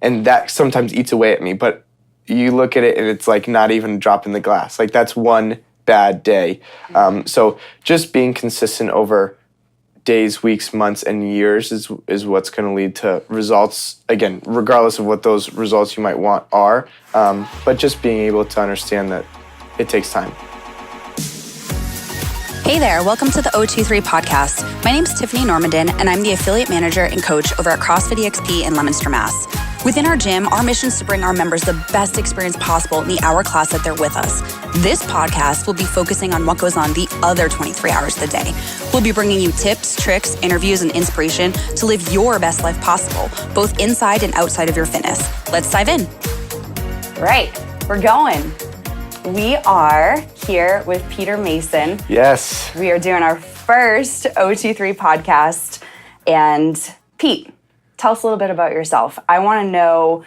And that sometimes eats away at me. But you look at it and it's like not even a drop in the glass. Like that's one bad day. So just being consistent over days, weeks, months, and years is what's going to lead to results, again, regardless of what those results you might want are, but just being able to understand that it takes time. Hey there, welcome to the 023 podcast. My name is Tiffany Normandin, and I'm the affiliate manager and coach over at CrossFit EXP in Leominster, Mass. Within our gym, our mission is to bring our members the best experience possible in the hour class that they're with us. This podcast will be focusing on what goes on the other 23 hours of the day. We'll be bringing you tips, tricks, interviews, and inspiration to live your best life possible, both inside and outside of your fitness. Let's dive in. Right, we're going. We are here with Peter Mason. Yes. We are doing our first 023 podcast. And Pete, tell us a little bit about yourself. I want to know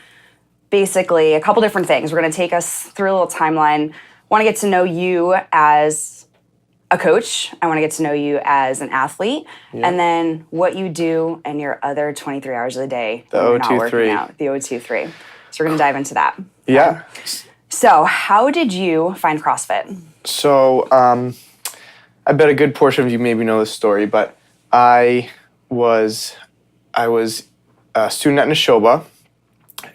basically a couple different things. We're going to take us through a little timeline. Want to get to know you as a coach. I want to get to know you as an athlete. Yeah. And then what you do in your other 23 hours of the day. The 023. The 023. So we're going to dive into that. Yeah. So how did you find CrossFit? So I bet a good portion of you maybe know this story, but I was a student at Neshoba,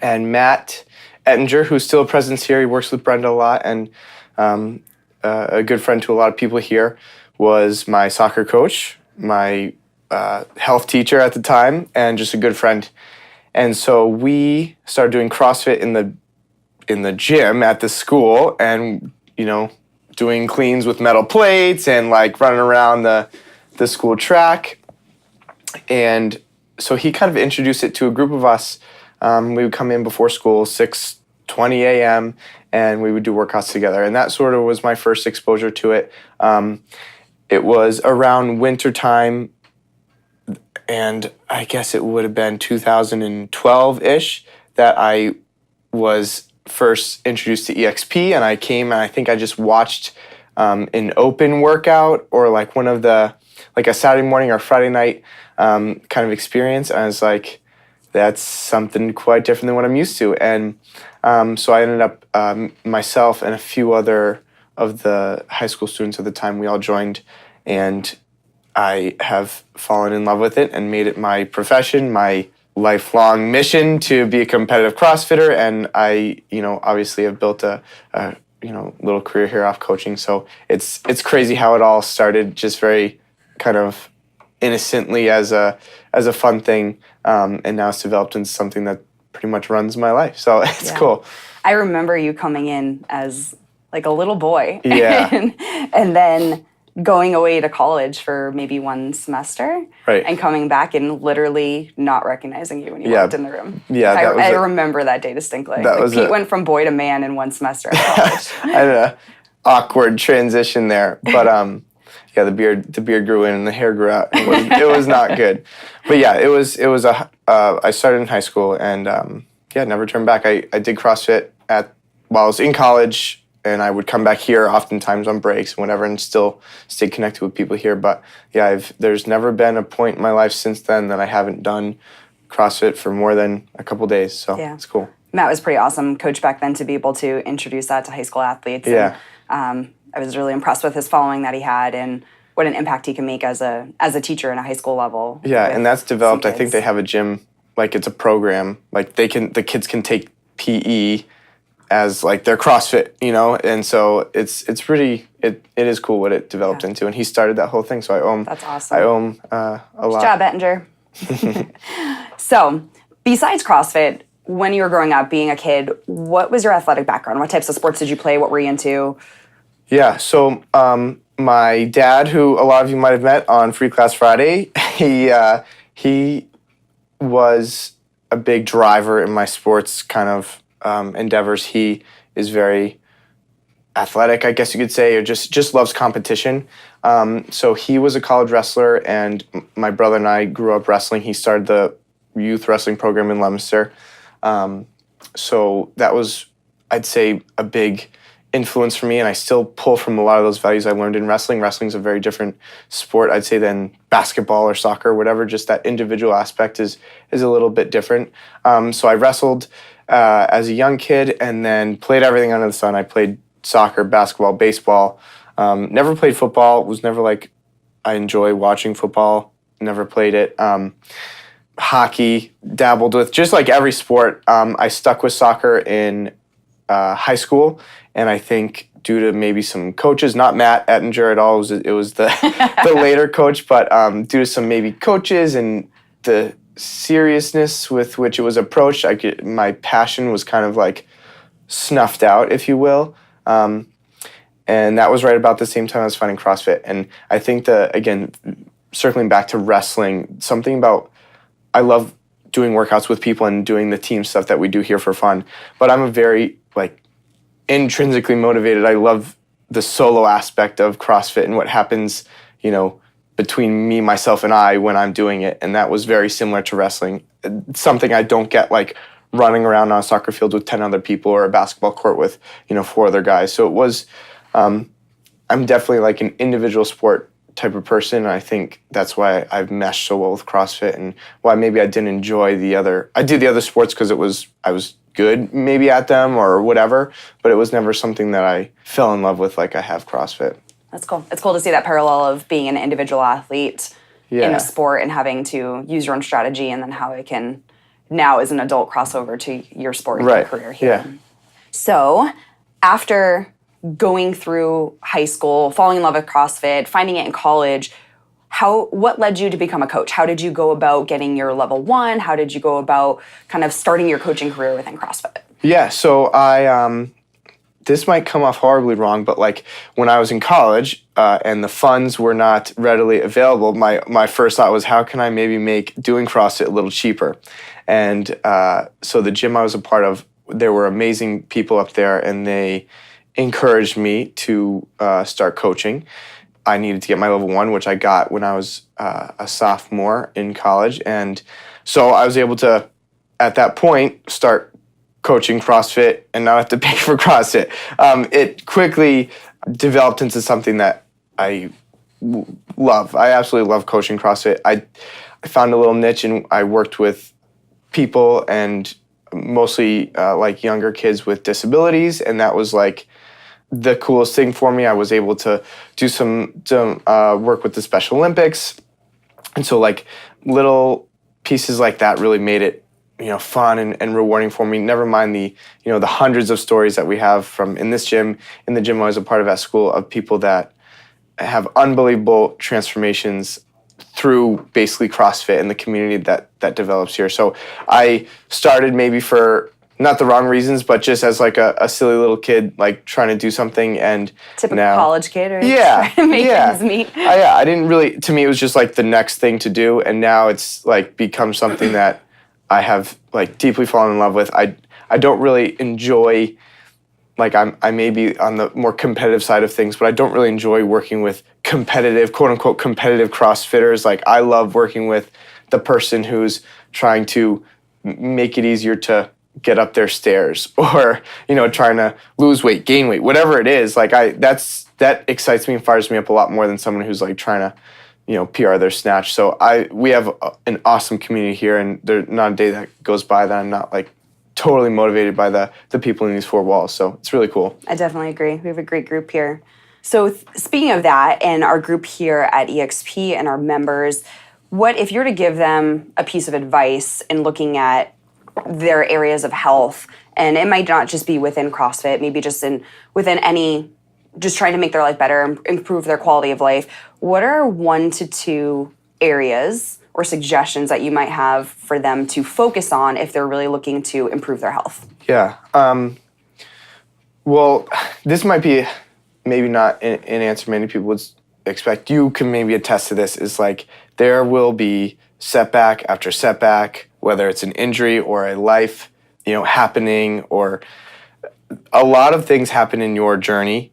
and Matt Ettinger, who's still a presence here, he works with Brenda a lot, and a good friend to a lot of people here, was my soccer coach, my health teacher at the time, and just a good friend. And so we started doing CrossFit in the gym at the school, and doing cleans with metal plates and like running around the school track. And so he kind of introduced it to a group of us. We would come in before school, 6:20 a.m., and we would do workouts together. And that sort of was my first exposure to it. It was around winter time, and I guess it would have been 2012-ish that I was first introduced to EXP, and I came and I think I just watched an open workout or like one of the, like a Saturday morning or Friday night kind of experience. And I was like, that's something quite different than what I'm used to. And so I ended up, myself and a few other of the high school students at the time, we all joined, and I have fallen in love with it and made it my profession, my lifelong mission to be a competitive CrossFitter. And I, obviously have built a little career here off coaching. So it's crazy how it all started, just very kind of innocently as a fun thing. And now it's developed into something that pretty much runs my life. So it's cool. I remember you coming in as like a little boy. Yeah. and then going away to college for maybe one semester, right, and coming back and literally not recognizing you when you walked in the room. Yeah, I remember that day distinctly. Pete went from boy to man in one semester at college. I had an awkward transition there, but the beard grew in and the hair grew out. It was not good, but yeah, it was I started in high school and never turned back. I did CrossFit while I was in college. And I would come back here oftentimes on breaks and whatever, and still stay connected with people here. But yeah, there's never been a point in my life since then that I haven't done CrossFit for more than a couple days. So it's cool. Matt was pretty awesome coach back then to be able to introduce that to high school athletes. Yeah. And, I was really impressed with his following that he had and what an impact he can make as a teacher in a high school level. Yeah, and that's developed. I think they have a gym, like it's a program, like the kids can take PE as like their CrossFit, and so it's pretty, it is cool what it developed into, and he started that whole thing, so I owe him. That's awesome. I owe him a lot. Good job, Ettinger. So, besides CrossFit, when you were growing up, being a kid, what was your athletic background? What types of sports did you play? What were you into? Yeah, so my dad, who a lot of you might have met on Free Class Friday, he was a big driver in my sports kind of endeavors. He is very athletic, I guess you could say, or just loves competition. So he was a college wrestler, and my brother and I grew up wrestling. He started the youth wrestling program in Leominster. So that was, I'd say, a big influence for me, and I still pull from a lot of those values I learned in wrestling. Wrestling's a very different sport, I'd say, than basketball or soccer or whatever. Just that individual aspect is a little bit different. So I wrestled as a young kid and then played everything under the sun. I played soccer, basketball, baseball. Never played football. Was never like, I enjoy watching football. Never played it. Hockey, dabbled with, just like every sport. I stuck with soccer in high school, and I think due to maybe some coaches, not Matt Ettinger at all, it was the the later coach, but due to some maybe coaches and the seriousness with which it was approached, my passion was kind of like snuffed out, if you will. And that was right about the same time I was finding CrossFit. And I think again, circling back to wrestling, something about, I love doing workouts with people and doing the team stuff that we do here for fun, but I'm a very like intrinsically motivated. I love the solo aspect of CrossFit and what happens, between me, myself, and I when I'm doing it. And that was very similar to wrestling. It's something I don't get like running around on a soccer field with 10 other people or a basketball court with, 4 other guys. So it was, I'm definitely like an individual sport type of person. And I think that's why I've meshed so well with CrossFit, and why maybe I didn't enjoy I did the other sports because I was good maybe at them or whatever, but it was never something that I fell in love with like I have CrossFit. That's cool. It's cool to see that parallel of being an individual athlete in a sport and having to use your own strategy, and then how it can now as an adult cross over to your sport and your career here. Yeah. So after going through high school, falling in love with CrossFit, finding it in college, what led you to become a coach? How did you go about getting your level 1? How did you go about kind of starting your coaching career within CrossFit? Yeah, so this might come off horribly wrong, but like when I was in college and the funds were not readily available, my first thought was, how can I maybe make doing CrossFit a little cheaper? And so the gym I was a part of, there were amazing people up there, and they encouraged me to start coaching. I needed to get my level 1, which I got when I was a sophomore in college. And so I was able to, at that point, start coaching CrossFit and not have to pay for CrossFit. It quickly developed into something that I love. I absolutely love coaching CrossFit. I found a little niche, and I worked with people, and mostly like younger kids with disabilities, and that was like the coolest thing for me. I was able to do some work with the Special Olympics, and so like little pieces like that really made it fun and rewarding for me. Never mind the the hundreds of stories that we have from in the gym I was a part of at school, of people that have unbelievable transformations through basically CrossFit and the community that develops here. So I started maybe for not the wrong reasons, but just as like a silly little kid, like trying to do something. And typical now, college kid, right? Yeah, Trying to make ends meet. I didn't really. To me, it was just like the next thing to do, and now it's like become something that I have like deeply fallen in love with. I don't really enjoy, like I may be on the more competitive side of things, but I don't really enjoy working with competitive, quote unquote, competitive CrossFitters. Like I love working with the person who's trying to make it easier to get up their stairs, or trying to lose weight, gain weight, whatever it is. Like that excites me and fires me up a lot more than someone who's like trying to PR their snatch. So we have an awesome community here, and there's not a day that goes by that I'm not like totally motivated by the people in these 4 walls. So it's really cool. I definitely agree. We have a great group here. So speaking of that, and our group here at EXP and our members, what if you're to give them a piece of advice in looking at their areas of health, and it might not just be within CrossFit, maybe just within any, just trying to make their life better, improve their quality of life, what are 1 to 2 areas or suggestions that you might have for them to focus on if they're really looking to improve their health? Yeah. Well, this might be maybe not an answer many people would expect. You can maybe attest to this, is like there will be setback after setback, whether it's an injury or a life, happening, or a lot of things happen in your journey,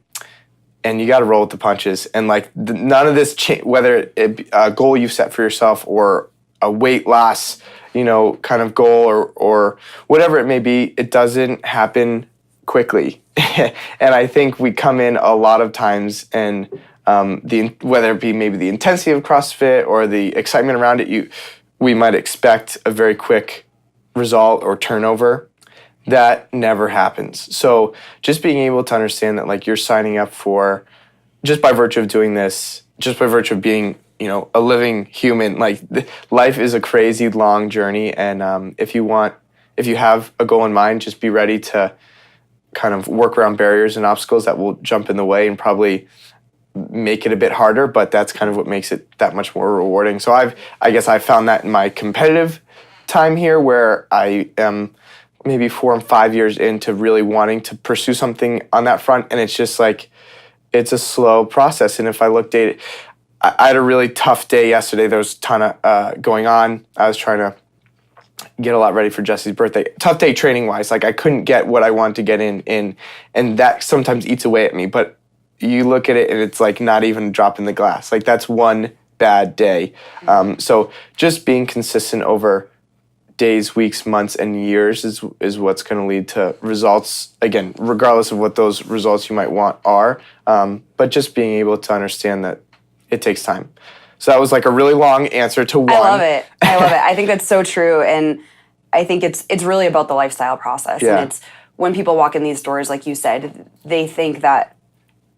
and you got to roll with the punches. And like none of this, whether it be a goal you set for yourself or a weight loss, kind of goal or whatever it may be, it doesn't happen quickly. And I think we come in a lot of times and whether it be maybe the intensity of CrossFit or the excitement around it, we might expect a very quick result or turnover. That never happens. So just being able to understand that like you're signing up for, just by virtue of doing this, just by virtue of being, a living human, like life is a crazy long journey. And if you have a goal in mind, just be ready to kind of work around barriers and obstacles that will jump in the way and probably make it a bit harder, but that's kind of what makes it that much more rewarding. So I guess I found that in my competitive time here, where I am maybe 4 and 5 years into really wanting to pursue something on that front, and it's just like, it's a slow process. And if I looked at it, I had a really tough day yesterday. There was a ton of going on. I was trying to get a lot ready for Jesse's birthday. Tough day training-wise. Like, I couldn't get what I wanted to get in, and that sometimes eats away at me. But you look at it, and it's like not even a drop in the glass. Like, that's one bad day. So just being consistent over days, weeks, months, and years is what's going to lead to results, again, regardless of what those results you might want are. But just being able to understand that it takes time. So that was like a really long answer to one. I love it. I think that's so true. And I think it's really about the lifestyle process. Yeah. And it's when people walk in these doors, like you said, they think that,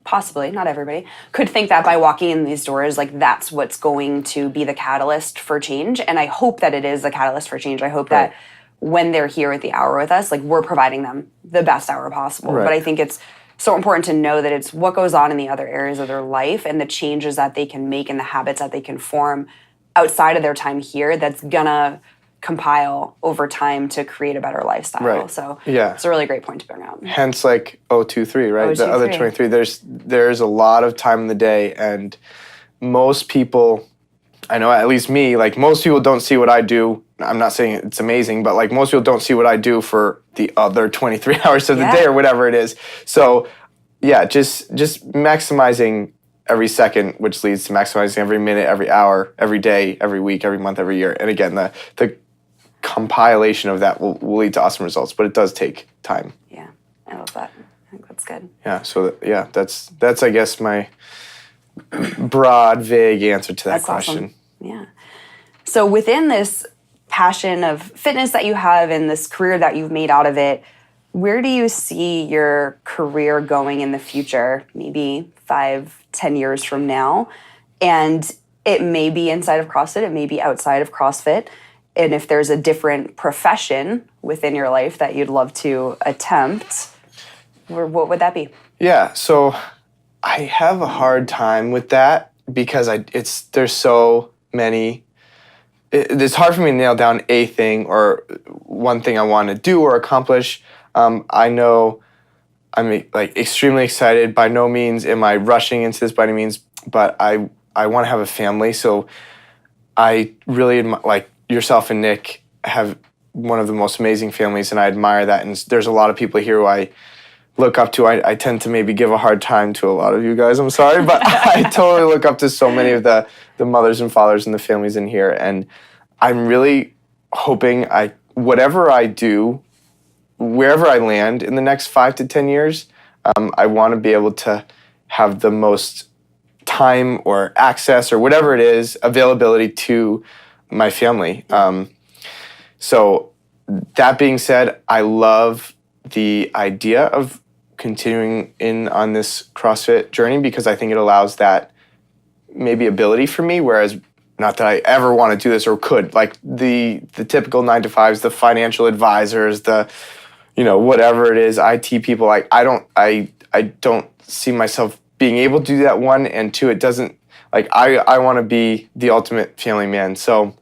possibly, not everybody, could think that by walking in these doors, like that's what's going to be the catalyst for change. And I hope that it is the catalyst for change. I hope that when they're here at the hour with us, like we're providing them the best hour possible. Right. But I think it's so important to know that it's what goes on in the other areas of their life and the changes that they can make and the habits that they can form outside of their time here that's gonna compile over time to create a better lifestyle. Right. So yeah, it's a really great point to bring up. Hence like 023, right? 023. The other 23. There's a lot of time in the day, and most people, I know at least me, like most people don't see what I do. I'm not saying it's amazing, but like most people don't see what I do for the other 23 hours of the day or whatever it is. So yeah, just maximizing every second, which leads to maximizing every minute, every hour, every day, every week, every month, every year. And again, the compilation of that will lead to awesome results, but it does take time. Yeah, I love that. I think that's good. Yeah, so that's I guess my broad, vague answer to that That's question. Awesome. Yeah. So within this passion of fitness that you have and this career that you've made out of it, where do you see your career going in the future, maybe 5-10 years from now? And it may be inside of CrossFit, it may be outside of CrossFit. And if there's a different profession within your life that you'd love to attempt, what would that be? Yeah, so I have a hard time with that because there's so many. It's hard for me to nail down a thing or one thing I want to do or accomplish. I know I'm like extremely excited. By no means am I rushing into this by any means, but I want to have a family. So I really like yourself and Nick have one of the most amazing families, and I admire that. And there's a lot of people here who I look up to. I tend to maybe give a hard time to a lot of you guys. I'm sorry, but I totally look up to so many of the mothers and fathers and the families in here. And I'm really hoping whatever I do, wherever I land in the next 5 to 10 years, I want to be able to have the most time or access or whatever it is, availability to my family. So that being said, I love the idea of continuing in on this CrossFit journey because I think it allows that maybe ability for me, whereas not that I ever want to do this or could, like the typical 9-to-5s, the financial advisors, the whatever it is, IT people, like I don't see myself being able to do that, one, and two, it doesn't, like I want to be the ultimate family man. So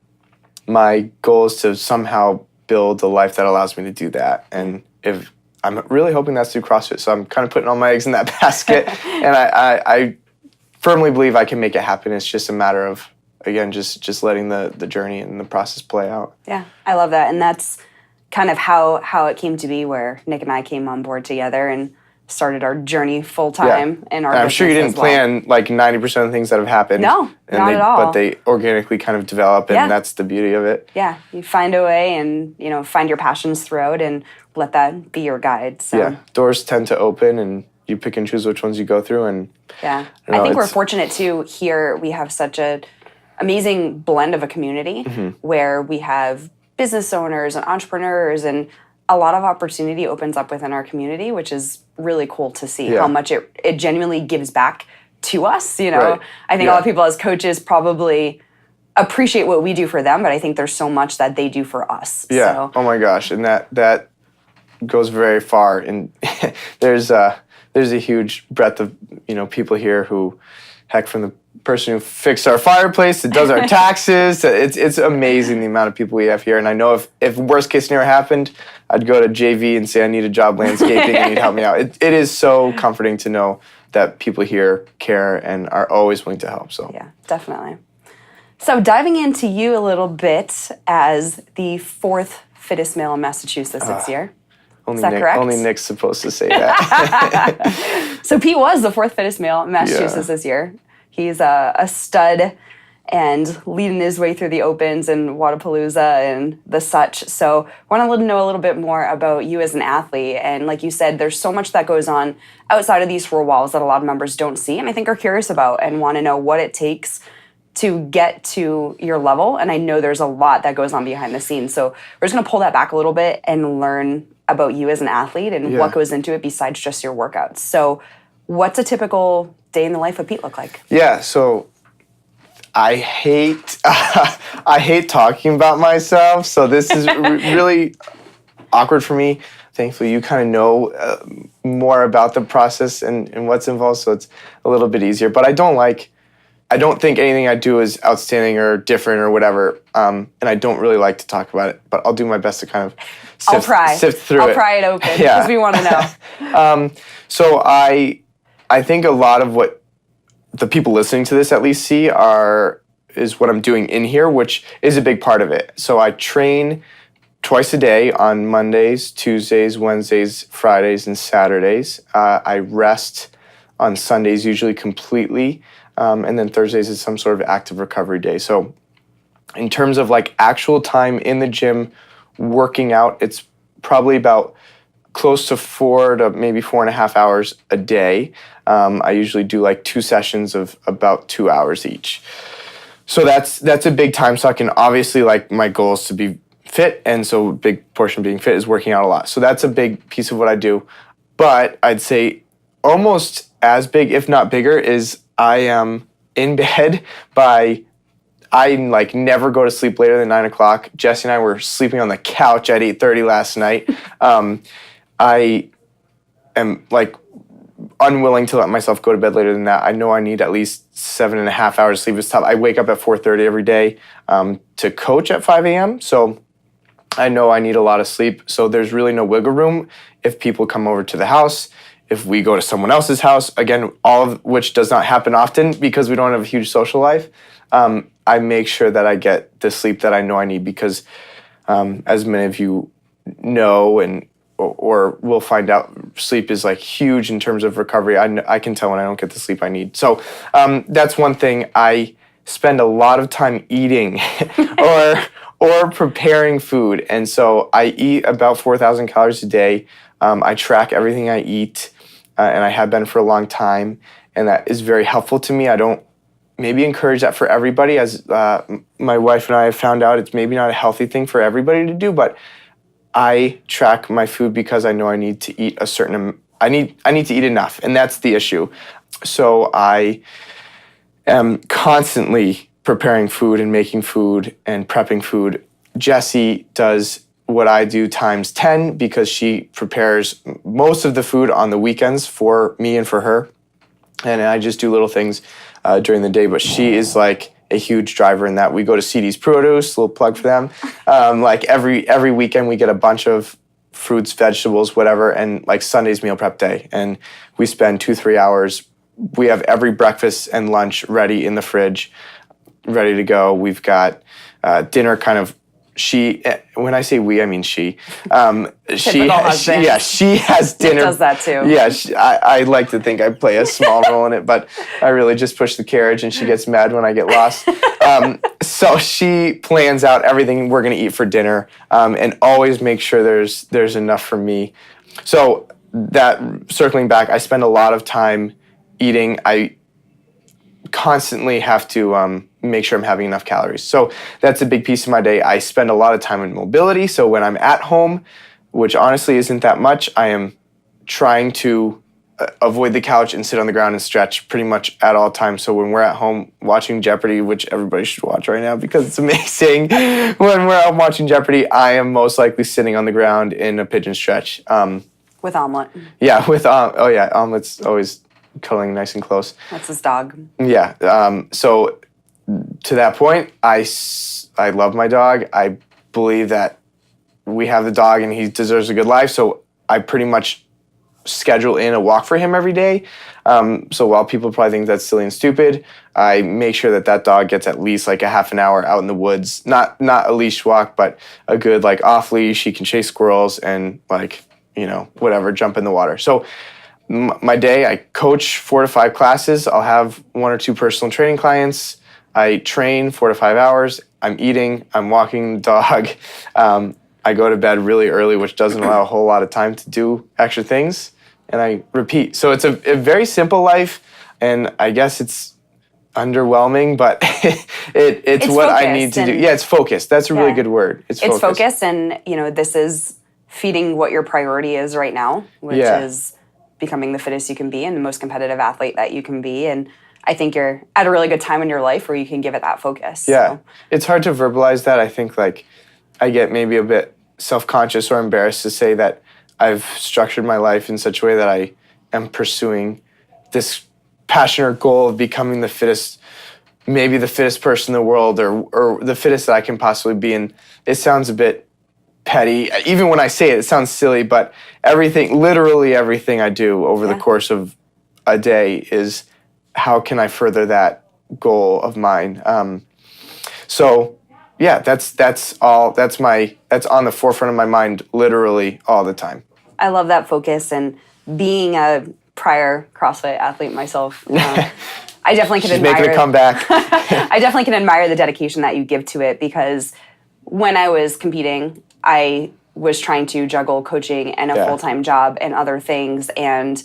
my goal is to somehow build a life that allows me to do that. And if I'm really hoping that's through CrossFit, so I'm kind of putting all my eggs in that basket, and I firmly believe I can make it happen. It's just a matter of, again, just letting the journey and the process play out. Yeah, I love that. And that's kind of how it came to be, where Nick and I came on board together. And started our journey full time in our And I'm business sure you didn't as well. plan like 90% of the things that have happened. No, not at all. But they organically kind of develop, and that's the beauty of it. Yeah, you find a way and, find your passions throughout and let that be your guide. So Yeah, doors tend to open and you pick and choose which ones you go through. And I think we're fortunate too. Here we have such an amazing blend of a community where we have business owners and entrepreneurs, and a lot of opportunity opens up within our community, which is really cool to see how much it genuinely gives back to us. Right. I think a lot of people as coaches probably appreciate what we do for them, but I think there's so much that they do for us. Yeah. So. Oh my gosh, and that goes very far. And there's a huge breadth of people here who, heck, from the person who fixed our fireplace, that does our taxes. It's amazing the amount of people we have here. And I know if worst case scenario happened, I'd go to JV and say I need a job landscaping and he'd help me out. It is so comforting to know that people here care and are always willing to help. So yeah, definitely. So diving into you a little bit as the 4th fittest male in Massachusetts this year. Is that correct? Only Nick's supposed to say that. So Pete was the 4th fittest male in Massachusetts this year. He's a stud and leading his way through the Opens and Wadapalooza and the such. So I want to know a little bit more about you as an athlete. And like you said, there's so much that goes on outside of these 4 walls that a lot of members don't see and I think are curious about and want to know what it takes to get to your level. And I know there's a lot that goes on behind the scenes. So we're just going to pull that back a little bit and learn about you as an athlete and what goes into it besides just your workouts. So what's a typical day in the life of Pete look like? Yeah, so I hate talking about myself, so this is really awkward for me. Thankfully, you kind of know more about the process and what's involved, so it's a little bit easier. But I don't think anything I do is outstanding or different or whatever, and I don't really like to talk about it, but I'll do my best to kind of sift through it. I'll pry it open because we want to know. So I think a lot of what the people listening to this at least see is what I'm doing in here, which is a big part of it. So I train twice a day on Mondays, Tuesdays, Wednesdays, Fridays, and Saturdays. I rest on Sundays usually completely, and then Thursdays is some sort of active recovery day. So in terms of like actual time in the gym working out, it's probably about close to 4 to maybe 4.5 hours a day. I usually do like 2 sessions of about 2 hours each. So that's a big time suck, and obviously like my goal is to be fit, and so a big portion of being fit is working out a lot. So that's a big piece of what I do. But I'd say almost as big, if not bigger, is I am in bed I like never go to sleep later than 9 o'clock. Jesse and I were sleeping on the couch at 8:30 last night. I am like unwilling to let myself go to bed later than that. I know I need at least 7.5 hours sleep. It's tough. I wake up at 4:30 every day to coach at 5 a.m. So I know I need a lot of sleep. So there's really no wiggle room if people come over to the house, if we go to someone else's house, again, all of which does not happen often because we don't have a huge social life. I make sure that I get the sleep that I know I need because as many of you know or will find out, sleep is like huge in terms of recovery. I can tell when I don't get the sleep I need. So that's one thing. I spend a lot of time eating or preparing food. And so I eat about 4,000 calories a day. I track everything I eat, and I have been for a long time. And that is very helpful to me. I don't maybe encourage that for everybody. As my wife and I have found out, it's maybe not a healthy thing for everybody to do, but I track my food because I know I need to eat I need to eat enough, and that's the issue. So I am constantly preparing food and making food and prepping food. Jessie does what I do times 10 because she prepares most of the food on the weekends for me and for her. And I just do little things during the day, but she is like a huge driver in that. We go to CD's Produce, little plug for them. Like every weekend we get a bunch of fruits, vegetables, whatever, and like Sunday's meal prep day. And we spend 2-3 hours. We have every breakfast and lunch ready in the fridge, ready to go. We've got dinner kind of she, when I say we, I mean she. She has dinner. Does that too. Yeah, I like to think I play a small role in it, but I really just push the carriage, and she gets mad when I get lost. So she plans out everything we're going to eat for dinner, and always make sure there's enough for me. So that, circling back, I spend a lot of time eating. I constantly have to make sure I'm having enough calories. So that's a big piece of my day. I spend a lot of time in mobility. So when I'm at home, which honestly isn't that much, I am trying to avoid the couch and sit on the ground and stretch pretty much at all times. So when we're at home watching Jeopardy, which everybody should watch right now because it's amazing, when we're out watching Jeopardy, I am most likely sitting on the ground in a pigeon stretch. With Omelet. Yeah, with Omelet's always cuddling nice and close. That's his dog. Yeah. So to that point, I love my dog. I believe that we have the dog and he deserves a good life. So I pretty much schedule in a walk for him every day. So while people probably think that's silly and stupid, I make sure that dog gets at least like a half an hour out in the woods. Not a leash walk, but a good like off leash. He can chase squirrels and like, whatever, jump in the water. So my day, I coach 4 to 5 classes. I'll have 1 or 2 personal training clients. I train 4 to 5 hours. I'm eating. I'm walking the dog. I go to bed really early, which doesn't allow a whole lot of time to do extra things. And I repeat. So it's a very simple life, and I guess it's underwhelming, but it's what I need to do. Yeah, it's focused. That's a really good word. It's focused, and this is feeding what your priority is right now, which is becoming the fittest you can be and the most competitive athlete that you can be. And I think you're at a really good time in your life where you can give it that focus. Yeah. So. It's hard to verbalize that. I think like I get maybe a bit self-conscious or embarrassed to say that I've structured my life in such a way that I am pursuing this passion or goal of becoming the fittest, maybe the fittest person in the world or the fittest that I can possibly be. And it sounds a bit petty. Even when I say it, it sounds silly, but literally everything I do over the course of a day is how can I further that goal of mine. So yeah, that's on the forefront of my mind literally all the time. I love that focus, and being a prior CrossFit athlete myself, I definitely can admire. She's making a comeback. I definitely can admire the dedication that you give to it, because when I was competing, I was trying to juggle coaching and a full-time job and other things, and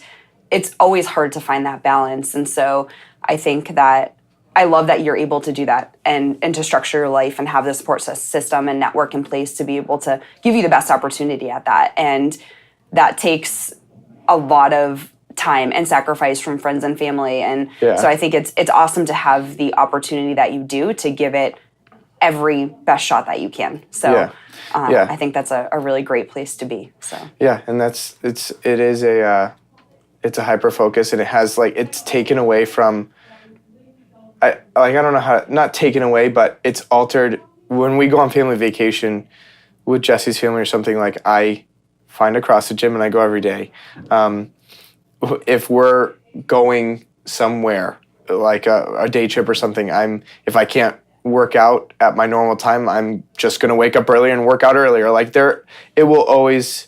it's always hard to find that balance. And so I think that I love that you're able to do that and to structure your life and have the support system and network in place to be able to give you the best opportunity at that. And that takes a lot of time and sacrifice from friends and family. And so I think it's awesome to have the opportunity that you do to give it every best shot that you can. So I think that's a really great place to be. So yeah, and it is a hyper focus, and it has it's taken away from. I don't know how, not taken away, but it's altered. When we go on family vacation with Jesse's family or something, I find a CrossFit gym and I go every day. If we're going somewhere, like a day trip or something, if I can't work out at my normal time, I'm just going to wake up earlier and work out earlier. I always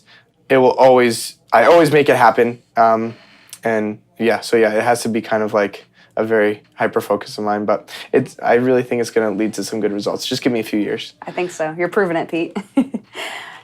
make it happen. It has to be kind of like a very hyper focus of mine, but I really think it's going to lead to some good results. Just give me a few years. I think so. You're proving it, Pete.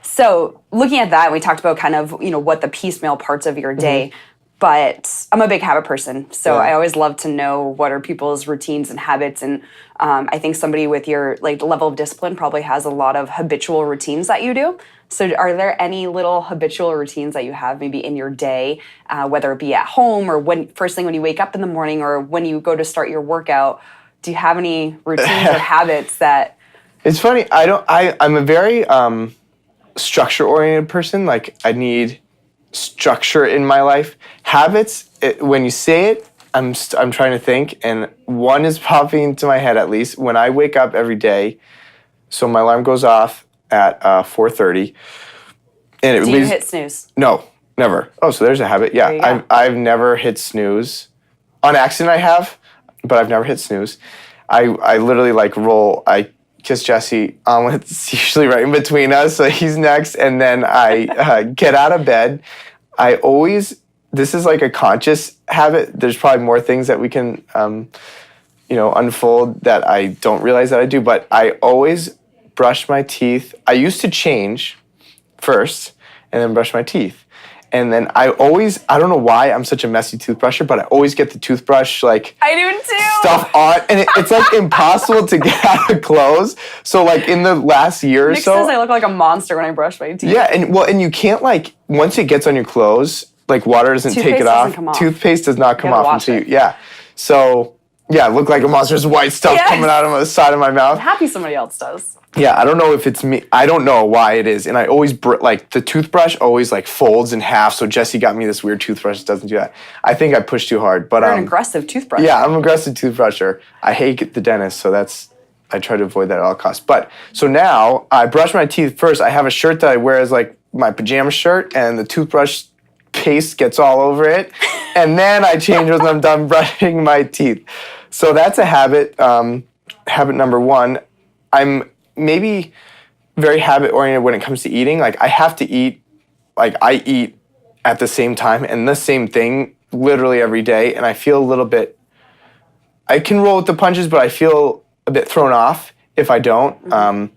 So looking at that, we talked about kind of, what the piecemeal parts of your day, but I'm a big habit person. So I always love to know what are people's routines and habits. And I think somebody with your level of discipline probably has a lot of habitual routines that you do. So are there any little habitual routines that you have maybe in your day, whether it be at home or first thing when you wake up in the morning or when you go to start your workout? Do you have any routines or habits that... It's funny. I'm a very structure-oriented person. I need structure in my life. Habits, when you say it, I'm trying to think, and one is popping into my head at least. When I wake up every day, so my alarm goes off at 4:30. And do you hit snooze? No, never. Oh, so there's a habit. Yeah, I've never hit snooze. On accident I have, but I've never hit snooze. I literally roll. I because Jesse, omelet's usually right in between us, so he's next. And then I get out of bed. This is like a conscious habit. There's probably more things that we can, unfold that I don't realize that I do, but I always brush my teeth. I used to change first and then brush my teeth. And then I don't know why I'm such a messy toothbrusher, but I always get the toothbrush like I do too. Stuff on, and it's like impossible to get out of clothes. So like in the last year or Nick so, says I look like a monster when I brush my teeth. yeah, and you can't like once it gets on your clothes, like water doesn't take it off. Toothpaste does not come off until yeah. So yeah, I look like a monster. There's white stuff coming out of the side of my mouth. I'm happy somebody else does. Yeah, I don't know if it's me. I don't know why it is. And I always, like, the toothbrush always, like, folds in half. So Jesse got me this weird toothbrush that doesn't do that. I think I pushed too hard. But You're an aggressive toothbrusher. Yeah, I'm an aggressive toothbrusher. I hate the dentist, so I try to avoid that at all costs. But, so now, I brush my teeth first. I have a shirt that I wear as, like, my pajama shirt, and the toothbrush paste gets all over it. And then I change when I'm done brushing my teeth. So that's a habit. Habit number one. I'm maybe very habit-oriented when it comes to eating. Like, I have to eat, like, I eat at the same time and the same thing literally every day, and I feel a little bit, I can roll with the punches, but I feel a bit thrown off if I don't. Mm-hmm.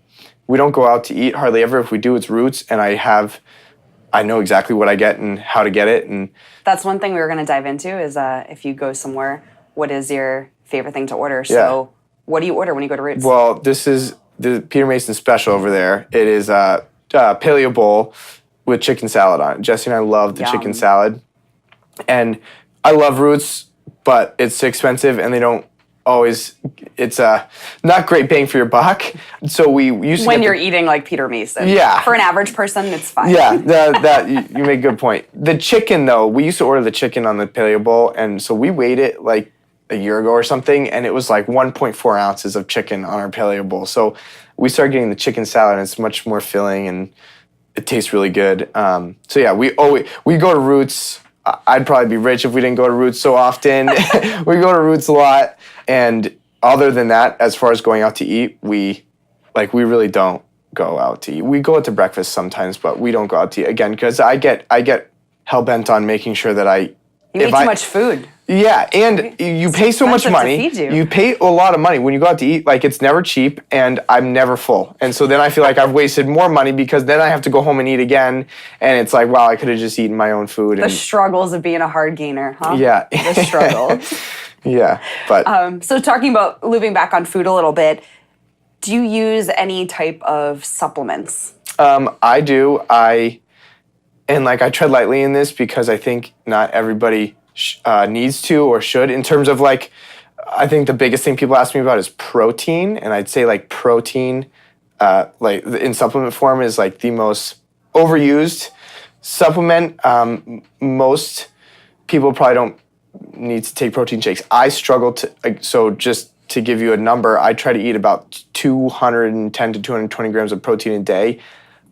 We don't go out to eat hardly ever. If we do, it's Roots, and I know exactly what I get and how to get it. And that's one thing we were going to dive into is if you go somewhere, what is your favorite thing to order? So what do you order when you go to Roots? Well, this is the Peter Mason special over there. It is a paleo bowl with chicken salad on it. Jesse and I love the chicken salad. And I love Roots, but it's expensive and they don't always, it's not great bang for your buck. So we used to when you're eating like Peter Mason. Yeah. For an average person, it's fine. Yeah, that you make a good point. The chicken though, we used to order the chicken on the paleo bowl, and so we weighed it like a year ago or something, and it was like 1.4 ounces of chicken on our paleo bowl. So we started getting the chicken salad, and it's much more filling, and it tastes really good. So yeah, we go to Roots. I'd probably be rich if we didn't go to Roots so often. We go to Roots a lot, and other than that, as far as going out to eat, we really don't go out to eat. We go out to breakfast sometimes, but we don't go out to eat again because I get hell bent on making sure that you eat too much food. Yeah, and you pay so much money. You pay a lot of money when you go out to eat. Like, it's never cheap, and I'm never full. And so then I feel like I've wasted more money because then I have to go home and eat again. And it's like, wow, I could have just eaten my own food. The struggles of being a hard gainer, huh? Yeah. The struggles. Yeah, but... so talking about looping back on food a little bit, do you use any type of supplements? I do. I tread lightly in this because I think not everybody needs to or should, in terms of like, I think the biggest thing people ask me about is protein, and I'd say like protein, like in supplement form, is like the most overused supplement. Most people probably don't need to take protein shakes. I struggle to, so just to give you a number, I try to eat about 210 to 220 grams of protein a day.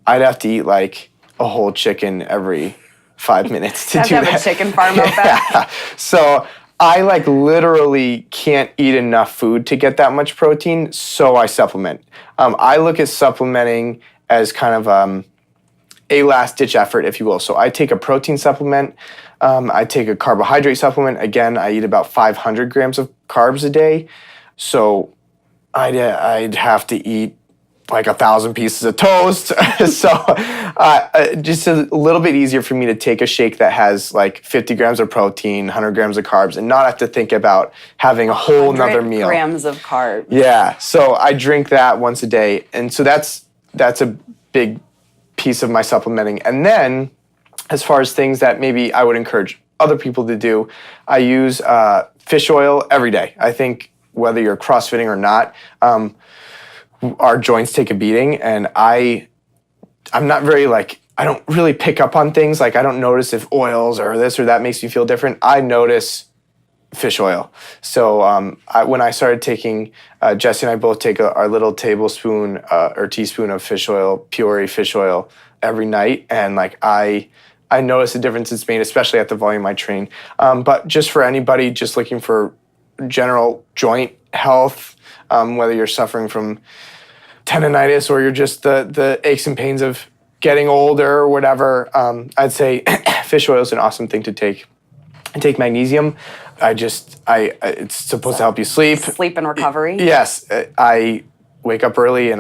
I'd have to eat like a whole chicken every 5 minutes to do that. You have a chicken farm out there. So I like literally can't eat enough food to get that much protein, so I supplement. I look at supplementing as kind of a last-ditch effort, if you will. So I take a protein supplement. I take a carbohydrate supplement. Again, I eat about 500 grams of carbs a day. So I'd have to eat like 1,000 pieces of toast. So just a little bit easier for me to take a shake that has like 50 grams of protein, 100 grams of carbs, and not have to think about having a whole nother meal. 100 grams of carbs. Yeah. So I drink that once a day. And so that's a big piece of my supplementing. And then as far as things that maybe I would encourage other people to do, I use fish oil every day. I think whether you're CrossFitting or not, our joints take a beating, and I'm not very I don't really pick up on things. Like, I don't notice if oils or this or that makes me feel different. I notice fish oil. So when I started taking, Jesse and I both take our little tablespoon or teaspoon of fish oil, Peoria fish oil, every night, and I notice a difference it's made, especially at the volume I train. But just for anybody just looking for general joint health, whether you're suffering from tendonitis or you're just the aches and pains of getting older or whatever, I'd say fish oil is an awesome thing to take. And take magnesium. It's supposed to help you sleep. Sleep and recovery. Yes, I wake up early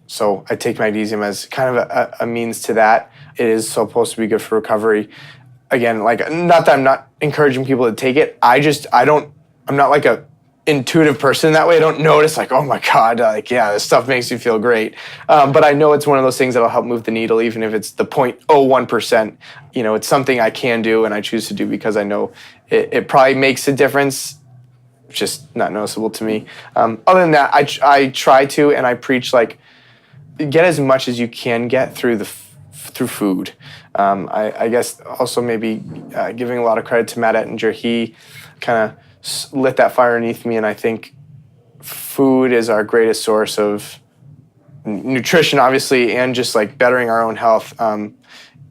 so I take magnesium as kind of a means to that. It is supposed to be good for recovery. Again, like, not that I'm not encouraging people to take it. I'm not like a intuitive person that way. I don't notice like, oh my God, like, yeah, this stuff makes me feel great. But I know it's one of those things that'll help move the needle, even if it's the 0.01%. It's something I can do and I choose to do because I know it probably makes a difference, just not noticeable to me. Other than that, I try to, and I preach, like, get as much as you can get through through food. I guess also maybe giving a lot of credit to Matt Ettinger. He kind of lit that fire underneath me, and I think food is our greatest source of nutrition, obviously, and just like bettering our own health.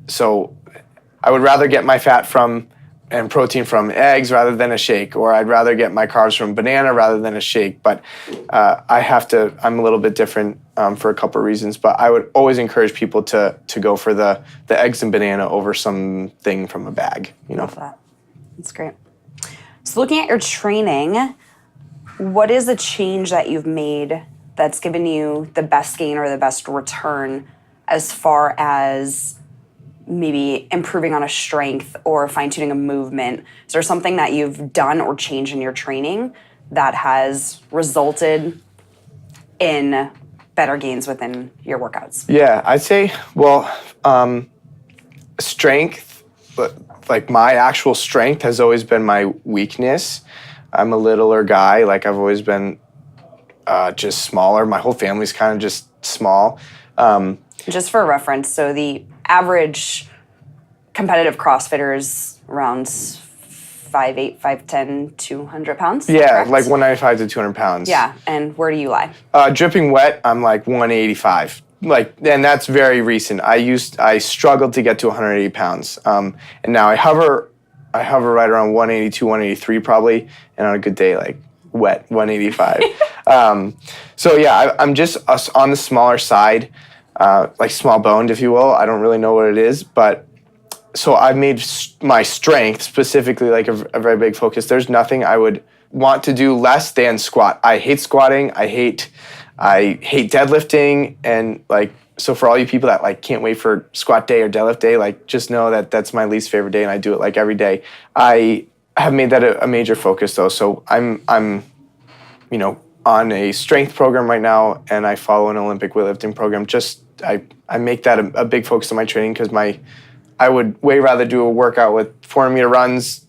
So I would rather get my fat and protein from eggs rather than a shake, or I'd rather get my carbs from banana rather than a shake. But I'm a little bit different for a couple of reasons, but I would always encourage people to go for the eggs and banana over something from a bag. Love that. That's great. So looking at your training, what is a change that you've made that's given you the best gain or the best return as far as maybe improving on a strength or fine-tuning a movement? Is there something that you've done or changed in your training that has resulted in better gains within your workouts? Yeah, I'd say, strength, like my actual strength has always been my weakness. I'm a littler guy. Like, I've always been just smaller. My whole family's kind of just small. Just for reference, so the average competitive CrossFitter is around 5'8", 5'10", 200 pounds? Yeah, correct? like 195 to 200 pounds. Yeah, and where do you lie? Dripping wet, I'm like 185. And that's very recent. I struggled to get to 180 pounds. And now I hover right around 182, 183 probably, and on a good day, like wet 185. So yeah, I'm just on the smaller side, like small boned, if you will. I don't really know what it is, but so I've made my strength specifically like a very big focus. There's nothing I would want to do less than squat. I hate squatting. I hate deadlifting, and like, so for all you people that like can't wait for squat day or deadlift day, like, just know that that's my least favorite day, and I do it like every day. I have made that a major focus though. So I'm on a strength program right now, and I follow an Olympic weightlifting program. Just I make that a big focus of my training, because I would way rather do a workout with 400-meter runs,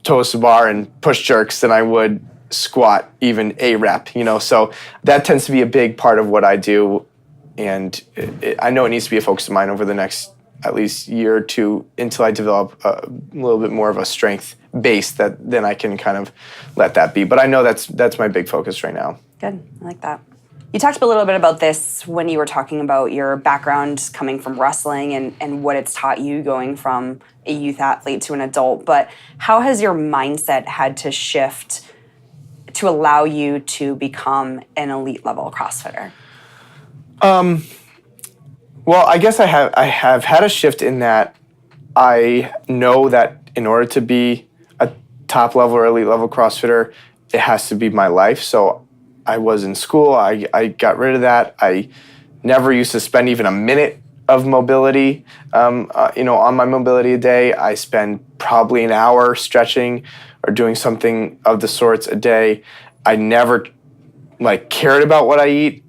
toes to bar, and push jerks than I would squat even a rep, so that tends to be a big part of what I do, and I know it needs to be a focus of mine over the next at least year or two until I develop a little bit more of a strength base that then I can kind of let that be. But I know that's my big focus right now. Good, I like that. You talked a little bit about this when you were talking about your background coming from wrestling and what it's taught you going from a youth athlete to an adult, but how has your mindset had to shift to allow you to become an elite level CrossFitter? Well, I guess I have had a shift in that I know that in order to be a top level or elite level CrossFitter, it has to be my life. So I was in school. I got rid of that. I never used to spend even a minute of mobility, on my mobility a day. I spend probably an hour stretching or doing something of the sorts a day. I never cared about what I ate,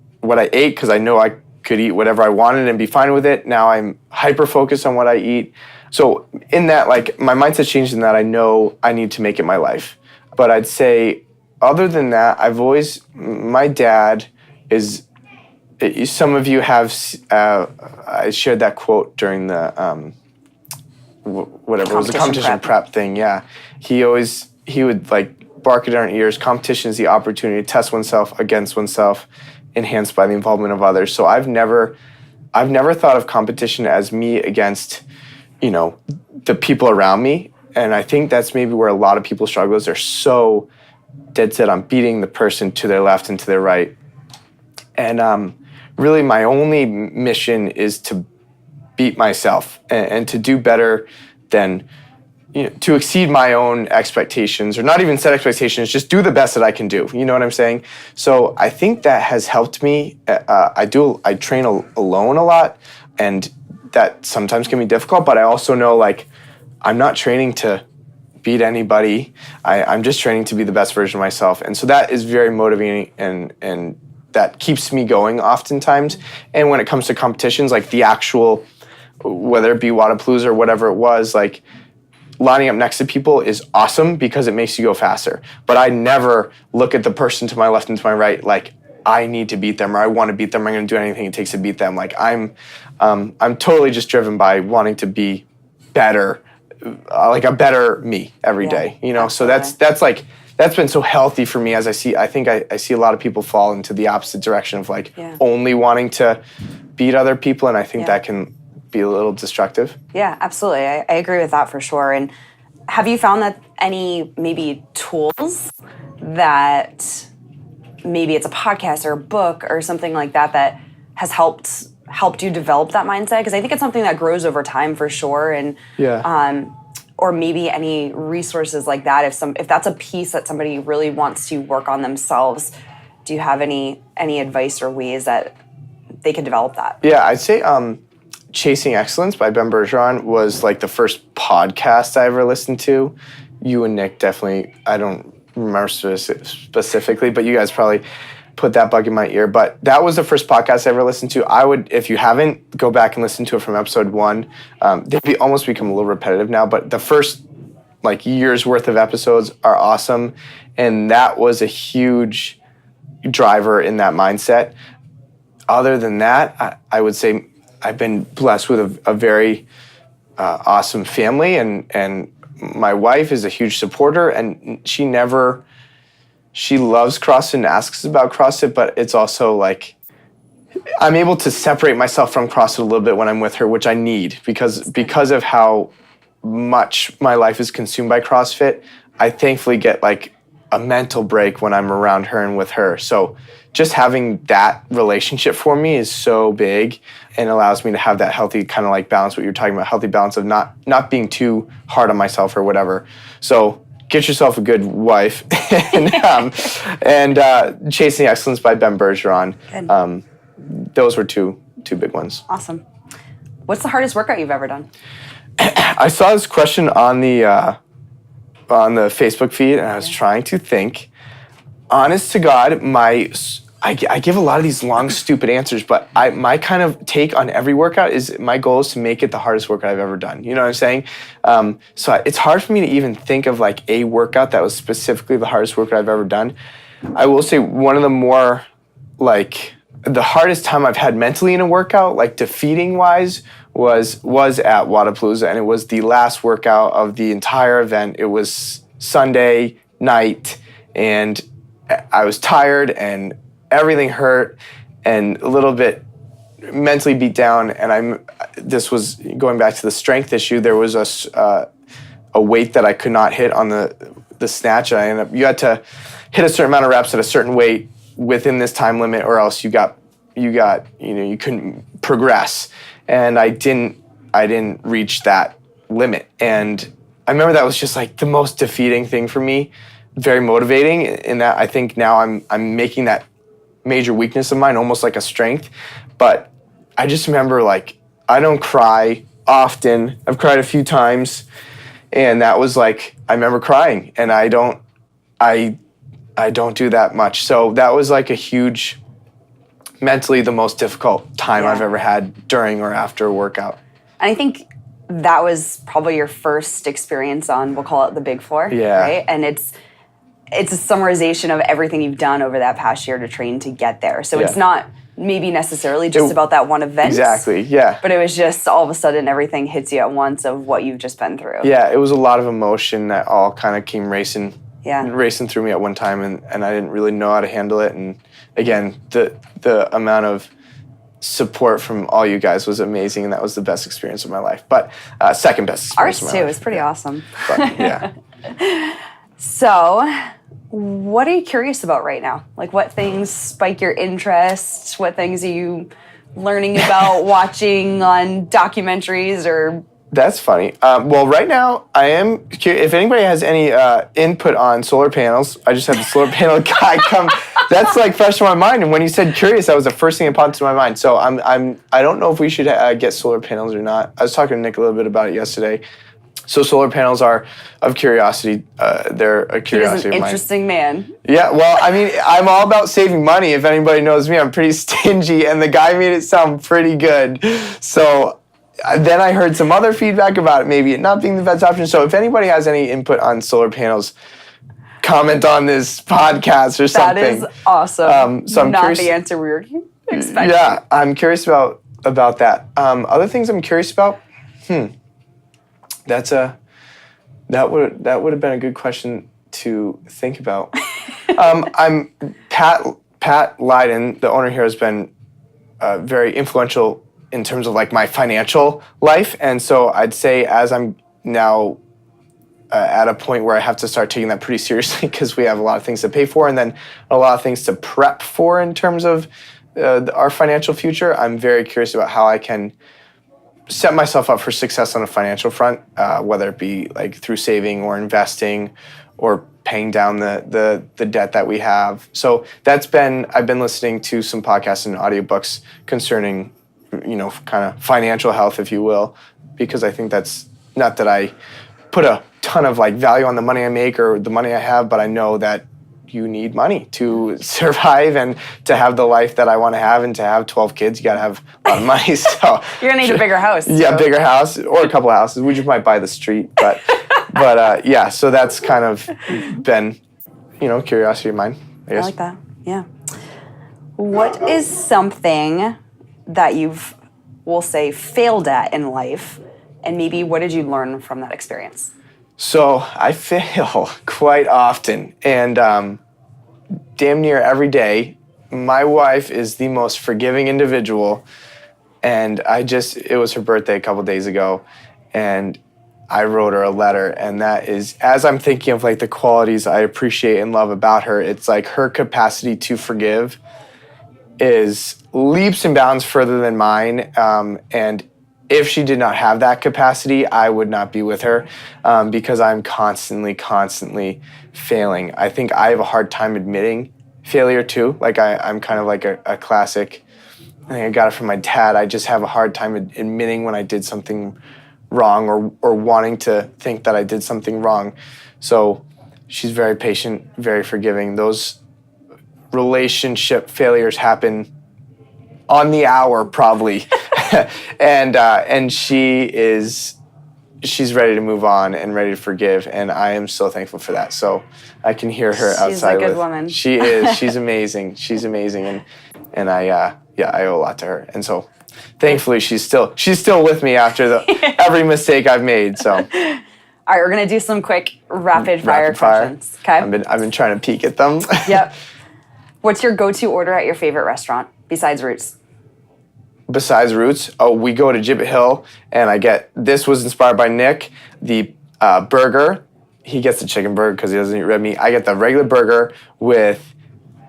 because I know I could eat whatever I wanted and be fine with it. Now I'm hyper focused on what I eat. So in that, my mindset changed in that I know I need to make it my life. But I'd say, other than that, my dad is, some of you have, I shared that quote during the, whatever, it was a competition prep thing, yeah. He would bark at our ears. Competition is the opportunity to test oneself against oneself, enhanced by the involvement of others. So I've never thought of competition as me against, the people around me. And I think that's maybe where a lot of people struggle, is they're so dead set on beating the person to their left and to their right. And really my only mission is to beat myself and to do better than, to exceed my own expectations, or not even set expectations, just do the best that I can do. You know what I'm saying? So I think that has helped me. I train alone a lot, and that sometimes can be difficult, but I also know, like, I'm not training to beat anybody. I'm just training to be the best version of myself. And so that is very motivating, and that keeps me going oftentimes. And when it comes to competitions, like the actual, whether it be Wadapalooza or whatever it was, like, lining up next to people is awesome because it makes you go faster. But I never look at the person to my left and to my right like I need to beat them, or I want to beat them, or I'm going to do anything it takes to beat them. Like, I'm totally just driven by wanting to be better, like a better me every day. So that's been so healthy for me. As I see a lot of people fall into the opposite direction of only wanting to beat other people, and I think that can be a little destructive. Yeah, absolutely. I agree with that for sure. And have you found that any maybe tools that maybe it's a podcast or a book or something like that has helped you develop that mindset? Because I think it's something that grows over time for sure. And or maybe any resources like that, if that's a piece that somebody really wants to work on themselves, do you have any advice or ways that they can develop that? Yeah, I'd say Chasing Excellence by Ben Bergeron was like the first podcast I ever listened to. You and Nick definitely, I don't remember specifically, but you guys probably put that bug in my ear. But that was the first podcast I ever listened to. I would, if you haven't, go back and listen to it from episode 1. They've almost become a little repetitive now, but the first year's worth of episodes are awesome. And that was a huge driver in that mindset. Other than that, I would say I've been blessed with a very awesome family, and my wife is a huge supporter, and she loves CrossFit and asks about CrossFit, but it's also like I'm able to separate myself from CrossFit a little bit when I'm with her, which I need because of how much my life is consumed by CrossFit. I thankfully get a mental break when I'm around her and with her. So just having that relationship for me is so big, and allows me to have that healthy kind of balance, what you're talking about, healthy balance of not being too hard on myself or whatever. So get yourself a good wife, and Chasing Excellence by Ben Bergeron. Those were two big ones. Awesome. What's the hardest workout you've ever done? I saw this question on the Facebook feed, and I was trying to think. Honest to God, I give a lot of these long, stupid answers, but my kind of take on every workout is my goal is to make it the hardest workout I've ever done. You know what I'm saying? So it's hard for me to even think of a workout that was specifically the hardest workout I've ever done. I will say one of the more the hardest time I've had mentally in a workout, defeating wise, was at Wadapalooza, and it was the last workout of the entire event. It was Sunday night, and I was tired, and everything hurt, and a little bit mentally beat down. And this was going back to the strength issue. There was a weight that I could not hit on the snatch. You had to hit a certain amount of reps at a certain weight within this time limit, or else you couldn't progress. And I didn't reach that limit. And I remember that was just the most defeating thing for me. Very motivating in that I think now I'm making that major weakness of mine almost like a strength. But I just remember I don't cry often. I've cried a few times, and that was I remember crying, and I don't do that much. So that was a huge, mentally the most difficult time I've ever had during or after a workout. And I think that was probably your first experience on, we'll call it the big floor, right? And it's a summarization of everything you've done over that past year to train to get there. So it's not maybe necessarily just about that one event. Exactly, yeah. But it was just all of a sudden everything hits you at once of what you've just been through. Yeah, it was a lot of emotion that all kind of came racing through me at one time, and I didn't really know how to handle it. And again, the amount of support from all you guys was amazing, and that was the best experience of my life. But second best experience of my life. Ours too, it's pretty awesome. But, yeah. So, What are you curious about right now? Like, what things spike your interest? What things are you learning about, watching on documentaries or... That's funny. Well, right now, I am curious. If anybody has any input on solar panels, I just had the solar panel guy come. That's like fresh in my mind. And when you said curious, that was the first thing that popped into my mind. So I don't know if we should get solar panels or not. I was talking to Nick a little bit about it yesterday. So solar panels are of curiosity. They're a curiosity of mine. Interesting man. Yeah, well, I mean, I'm all about saving money. If anybody knows me, I'm pretty stingy, and the guy made it sound pretty good. So then I heard some other feedback about it, maybe it not being the best option. So if anybody has any input on solar panels, comment on this podcast or something. That is awesome. So I'm not curious, the answer we were expecting. Yeah, I'm curious about that. Other things I'm curious about. That would have been a good question to think about. I'm Pat Lydon, the owner here, has been very influential in terms of like my financial life, and so I'd say as I'm now at a point where I have to start taking that pretty seriously because we have a lot of things to pay for and then a lot of things to prep for in terms of our financial future. I'm very curious about how I can set myself up for success on a financial front, whether it be like through saving or investing or paying down the debt that we have. So I've been listening to some podcasts and audiobooks concerning, kind of financial health, if you will, because I think that's not that I put a ton of like value on the money I make or the money I have, but I know that you need money to survive and to have the life that I want to have, and to have 12 kids, you got to have a lot of money. So you're gonna need a bigger house. Yeah, bigger house or a couple of houses. We just might buy the street, but yeah. So that's kind of been, curiosity of mine, I guess. I like that. Yeah. What is something that we'll say, failed at in life, and maybe what did you learn from that experience? So I fail quite often, and damn near every day. My wife is the most forgiving individual, and it was her birthday a couple days ago, and I wrote her a letter, and that is, as I'm thinking of like the qualities I appreciate and love about her, it's like her capacity to forgive is leaps and bounds further than mine, and if she did not have that capacity, I would not be with her, because I'm constantly failing. I think I have a hard time admitting failure too. Like I'm kind of like a classic, I think I got it from my dad. I just have a hard time admitting when I did something wrong or wanting to think that I did something wrong. So she's very patient, very forgiving. Those relationship failures happen on the hour probably. and she's ready to move on and ready to forgive, and I am so thankful for that. So I can hear her outside. She's a good woman. She is. She's amazing. She's amazing, and I owe a lot to her. And so thankfully she's still with me after every mistake I've made. So. All right, we're gonna do some quick rapid fire questions. Okay. I've been trying to peek at them. Yep. What's your go-to order at your favorite restaurant besides Roots? Besides Roots, we go to Gibbet Hill, and this was inspired by Nick, the burger. He gets the chicken burger because he doesn't eat red meat. I get the regular burger with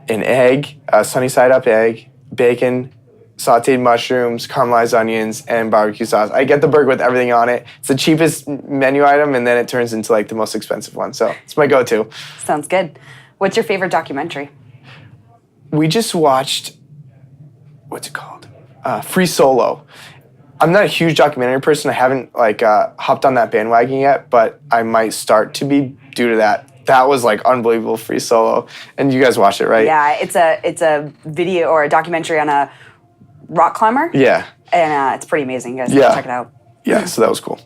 an egg, a sunny side up egg, bacon, sauteed mushrooms, caramelized onions, and barbecue sauce. I get the burger with everything on it. It's the cheapest menu item, and then it turns into like the most expensive one. So it's my go-to. Sounds good. What's your favorite documentary? We just watched, what's it called? Free Solo. I'm not a huge documentary person. I haven't hopped on that bandwagon yet, but I might start to be due to that. That was like unbelievable, Free Solo. And you guys watched it, right? Yeah, it's a video or a documentary on a rock climber. Yeah. And it's pretty amazing. You guys gotta check it out. Yeah, so that was cool.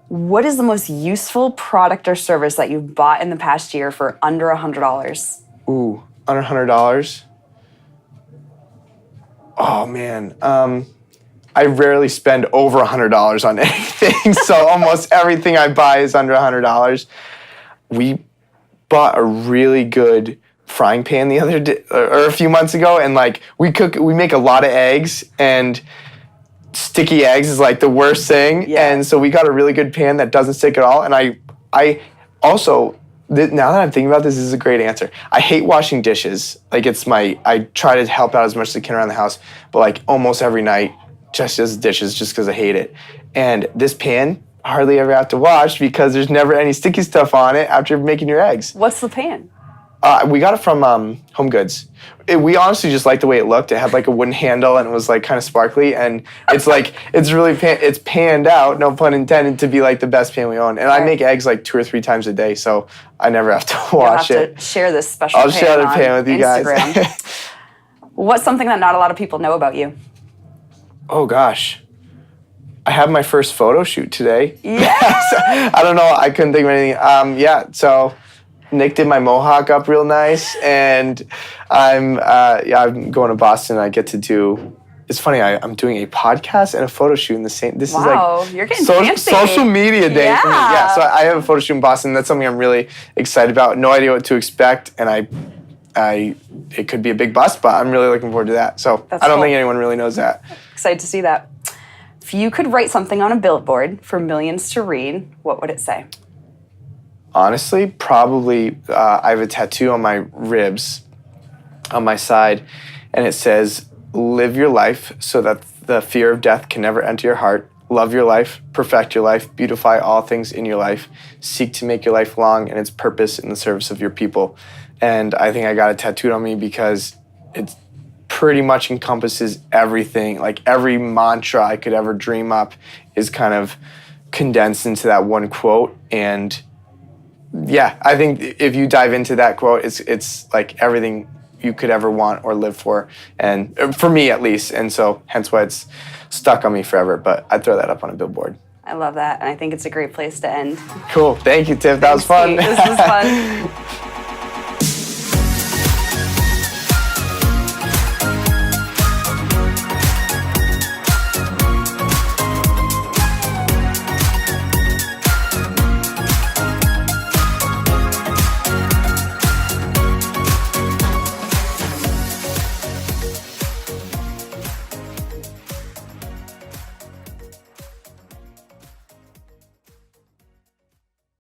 What is the most useful product or service that you've bought in the past year for under $100? Ooh, under $100? Oh, man. I rarely spend over $100 on anything, so almost everything I buy is under $100. We bought a really good frying pan the other day, or a few months ago, and we make a lot of eggs, and sticky eggs is like the worst thing. Yeah. And so we got a really good pan that doesn't stick at all. And I also Now that I'm thinking about this is a great answer. I hate washing dishes. Like I try to help out as much as I can around the house, but like almost every night, just as dishes, just because I hate it. And this pan, hardly ever have to wash because there's never any sticky stuff on it after making your eggs. What's the pan? We got it from Home Goods. We honestly just liked the way it looked. It had like a wooden handle and it was like kind of sparkly, and it's like it's really it's panned out, no pun intended, to be like the best pan we own. And I make eggs like 2 or 3 times a day, so I never have to wash You'll have it. To share this special. I'll share the pan with you Instagram. guys. What's something that not a lot of people know about you? Oh gosh. I have my first photo shoot today. Yes. I don't know. I couldn't think of anything. So Nick did my mohawk up real nice, and I'm going to Boston. I get to do. It's funny. I'm doing a podcast and a photo shoot in the same. This is like you're getting fancy. Social media day for me. Yeah. Yeah. So I have a photo shoot in Boston. That's something I'm really excited about. No idea what to expect, and it could be a big bust, but I'm really looking forward to that. So I don't think anyone really knows that. Excited to see that. If you could write something on a billboard for millions to read, what would it say? Honestly, probably I have a tattoo on my ribs, on my side, and it says, "Live your life so that the fear of death can never enter your heart. Love your life, perfect your life, beautify all things in your life. Seek to make your life long and its purpose in the service of your people." And I think I got it tattooed on me because it pretty much encompasses everything. Like every mantra I could ever dream up is kind of condensed into that one quote. And yeah, I think if you dive into that quote, it's like everything you could ever want or live for, and for me at least. And so hence why it's stuck on me forever. But I'd throw that up on a billboard. I love that, and I think it's a great place to end. Cool. Thank you, Tiff. That was fun. This was fun.